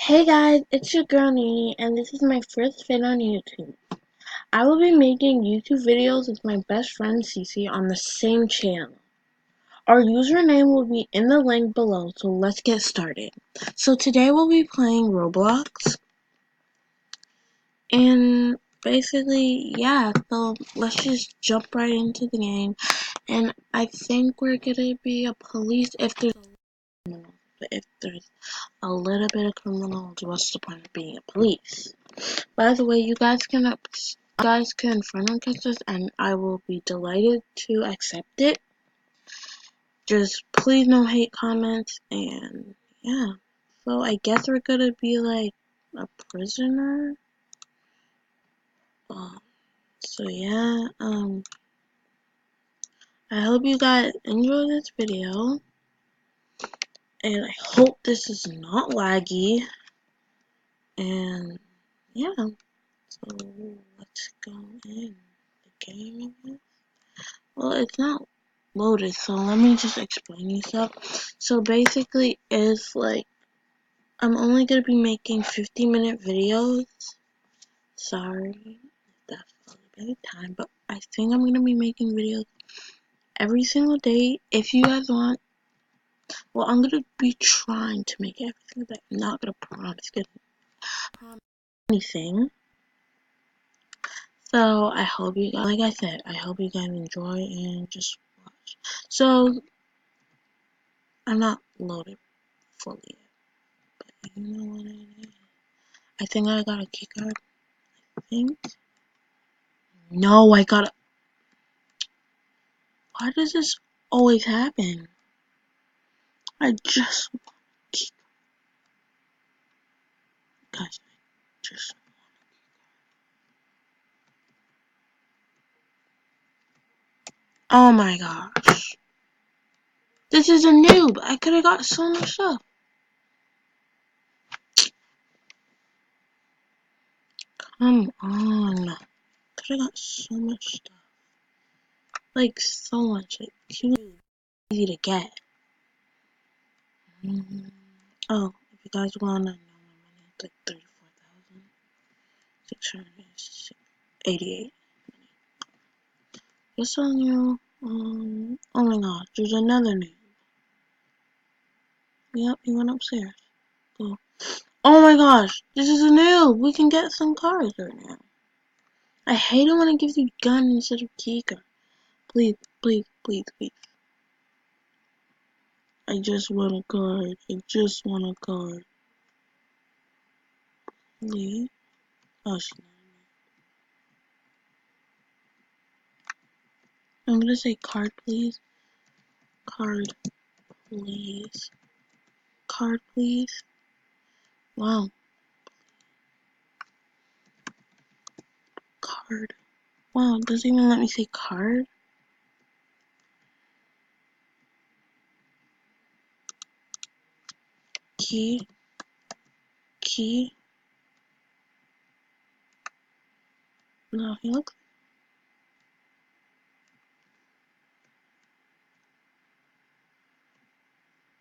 Hey guys, it's your girl Nini, and this is my first vid on YouTube. I will be making YouTube videos with my best friend Cece on the same channel. Our username will be in the link below, so let's get started. So today we'll be playing Roblox, and basically, yeah, so let's just jump right into the game. And I think we're gonna be a police if there's a little bit of criminals, what's the point of being a police? By the way, you guys can friend request us, and I will be delighted to accept it. Just please no hate comments, and yeah. So I guess we're gonna be like a prisoner. Um, so yeah. I hope you guys enjoy this video, and I hope this is not laggy. And yeah. So let's go in the game again. Well, it's not loaded, so let me just explain you stuff. So basically, it's like I'm only gonna be making 50-minute videos. Sorry, that's a little bit of time, but I think I'm gonna be making videos every single day. If you guys want, well, I'm gonna be trying to make it every single day. I'm not gonna promise anything. So I hope you guys, like I said, I hope you guys enjoy and just watch. So I'm not loaded fully yet, but you know what it is. I think I got a key card. I think. No, I got a. Why does this always happen? I just want a key card. Guys, I just. Oh my gosh. This is a noob. I could have got so much stuff. Come on. Could have got so much stuff. Like, so much. Like, too easy to get. Oh, if you guys want to know my money, it's like 34,688. Just on you. Oh my gosh, there's another noob. Yep, he went upstairs. Cool. Oh my gosh, this is a noob. We can get some cards right now. I hate it when it gives you gun instead of key card. Please, please, please, please. I just want a card. I just want a card. Please. Oh, she's not. I'm gonna say card, please. Card, please. Card, please. Wow. Card. Wow, it doesn't even let me say card. Key. Key. No, he looks.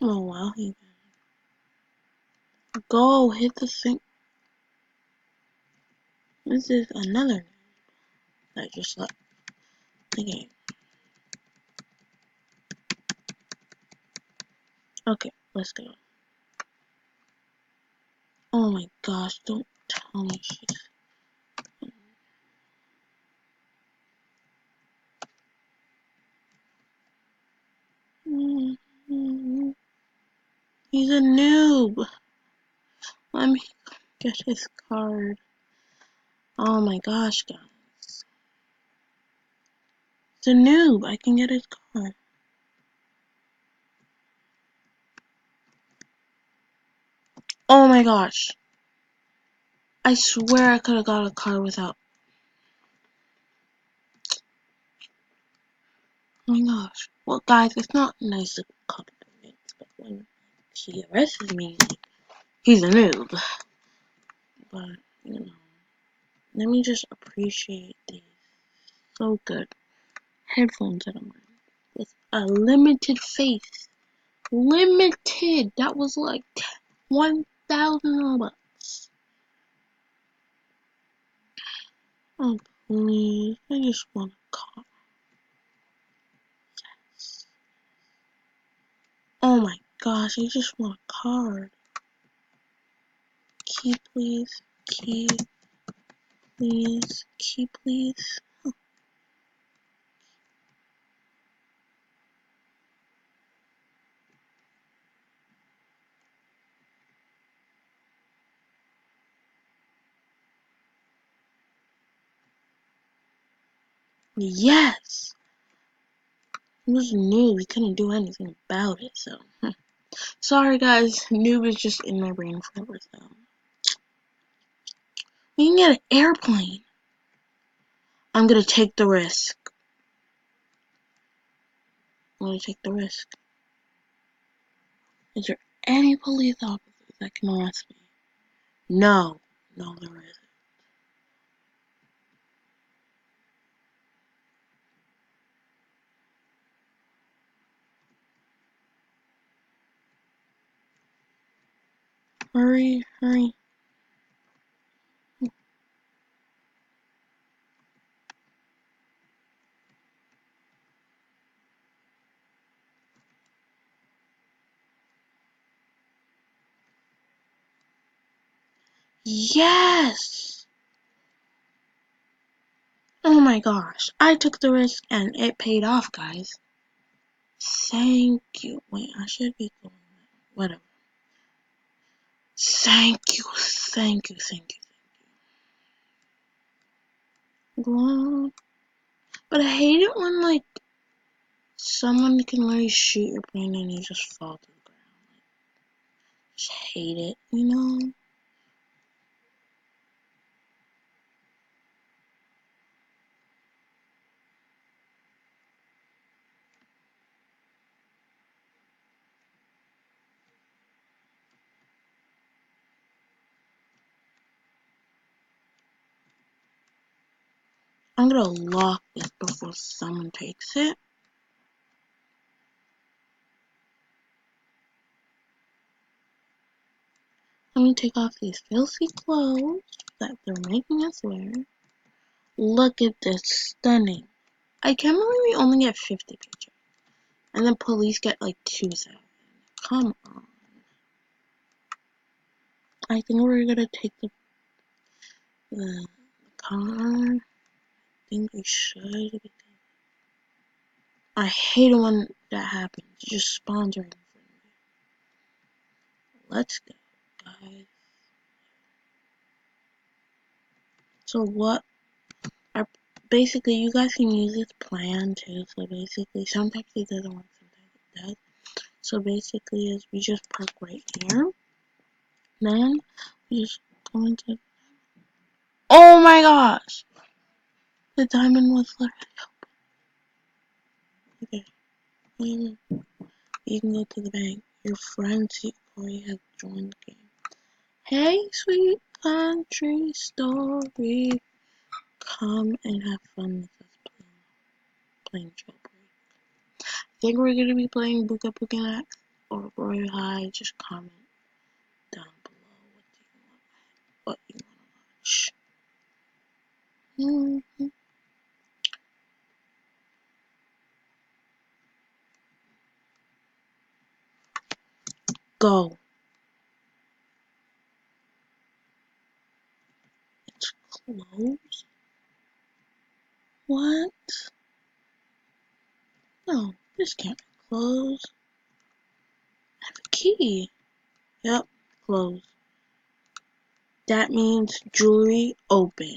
Oh wow, he. Go hit the thing. This is another that just left the game. Okay, let's go. Oh my gosh, don't tell me she's. He's a noob. Let me get his card. Oh my gosh, guys. It's a noob. I can get his card. Oh my gosh. I swear I could have got a card without. Oh my gosh. Well, guys, it's not nice to compliment, but when he arrests me, he's a noob. But, you know, let me just appreciate these so good headphones that I'm wearing. With a limited face. Limited! That was like 1,000 1,000 Robux. Oh, please. I just want a car. Yes. Oh my gosh, I just want a card. Key, please. Key, please. Key, please. Yes! It was new. We couldn't do anything about it, so. Sorry, guys. Noob is just in my brain forever, so. We can get an airplane. I'm gonna take the risk. I'm gonna take the risk. Is there any police officers that can arrest me? No. No, there isn't. Hurry, hurry. Yes! Oh my gosh. I took the risk and it paid off, guys. Thank you. Wait, I should be going. Whatever. Thank you. Thank you. Thank you. Go. But I hate it when, like, someone can literally shoot your plane and you just fall to the ground. Just hate it, you know? I'm gonna lock this before someone takes it. Let me take off these filthy clothes that they're making us wear. Look at this, stunning. I can't believe we only get 50 pictures. And the police get like 2,000. Come on. I think we're gonna take the car. I think we should. I hate it when that happens. It just spawns right in front of me. Let's go, guys. So what? Basically, you guys can use this plan too. So basically, sometimes it doesn't work, sometimes it does. So basically, is we just park right here. Then we just go into. Oh my gosh! The diamond was literally open. Okay, you can go to the bank. Your friend Corey has joined the game. Hey, sweet country story, come and have fun with us playing jailbreak. I think we're gonna be playing Booga Booga Next or Royal High. Just comment down below what you want to watch. Go. It's closed. What? No, this can't be closed. I have a key. Yep, closed. That means jewelry open.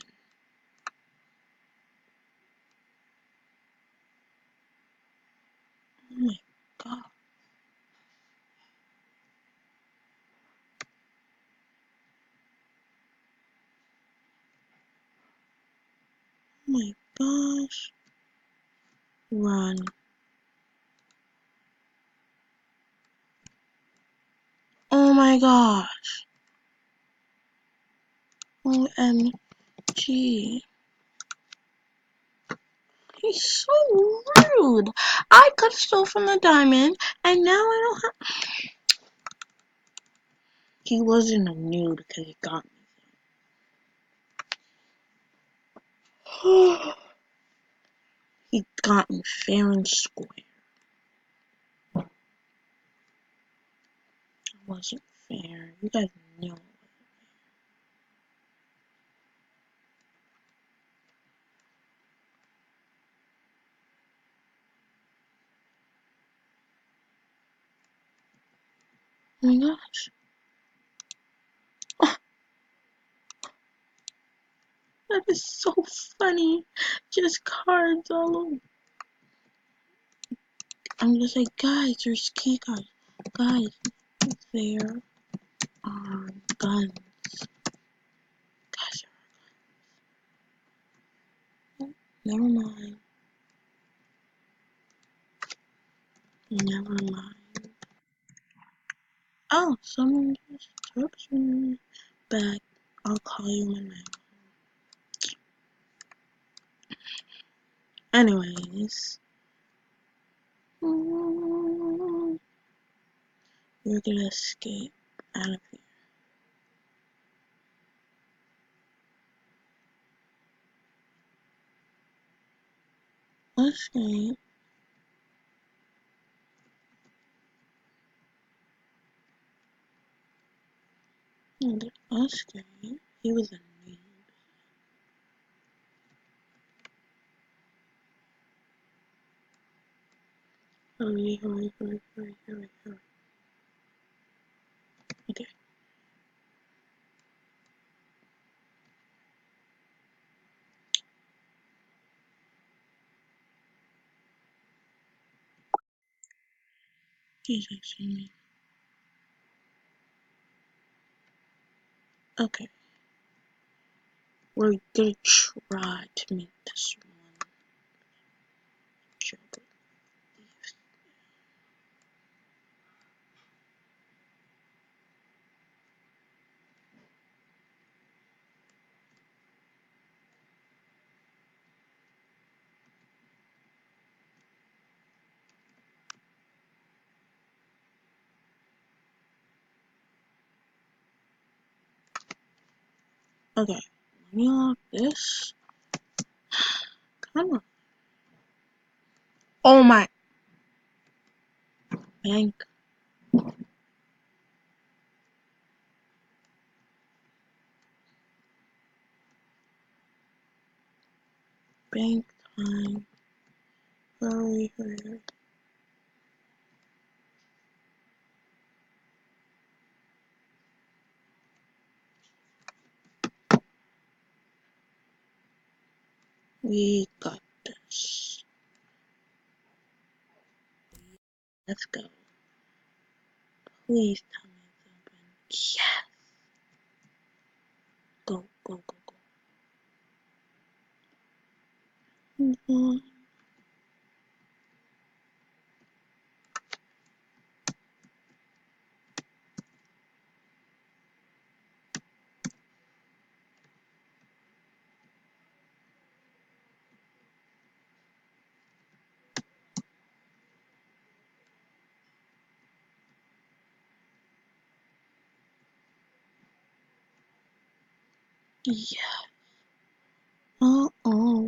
Oh my god. Oh my gosh. Run. Oh my gosh. OMG. He's so rude. I could have stole from the diamond, and now I don't have. He wasn't a nude because he got me. He got me fair and square. It wasn't fair. You guys knew it. Oh my gosh. Oh, that is so funny. Just cards all over. I'm just like, guys, there's key cards. Guys, there are guns. Guys, never mind. Never mind. Oh, someone just text me back. I'll call you when I. Anyways. We're gonna escape out of here. Escape. Escape. He was a noob. Hurry, hurry, hurry, hurry, hurry, hurry. Okay. He's actually me. Okay. We're gonna try to make this one joke. Okay. Let me lock this. Come on. Oh my. Bank. Bank time. Hurry, hurry, hurry. We got this. Let's go. Please tell me it's open. Yes. Go, go, go, go. Yeah.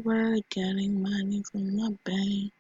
We're getting money from the bank.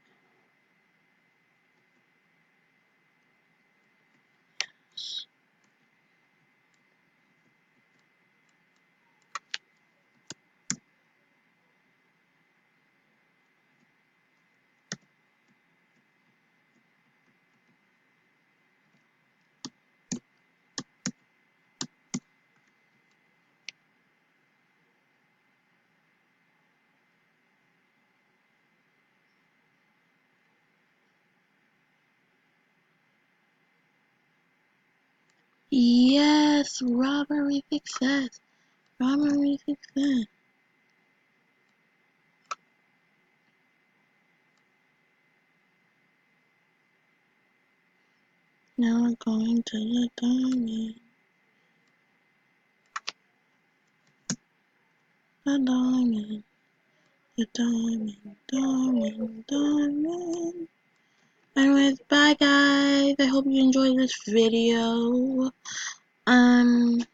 Yes, robbery success. Robbery success. Now we're going to the diamond. The diamond. The diamond. Diamond. Diamond. Anyways, bye guys. I hope you enjoyed this video. Um,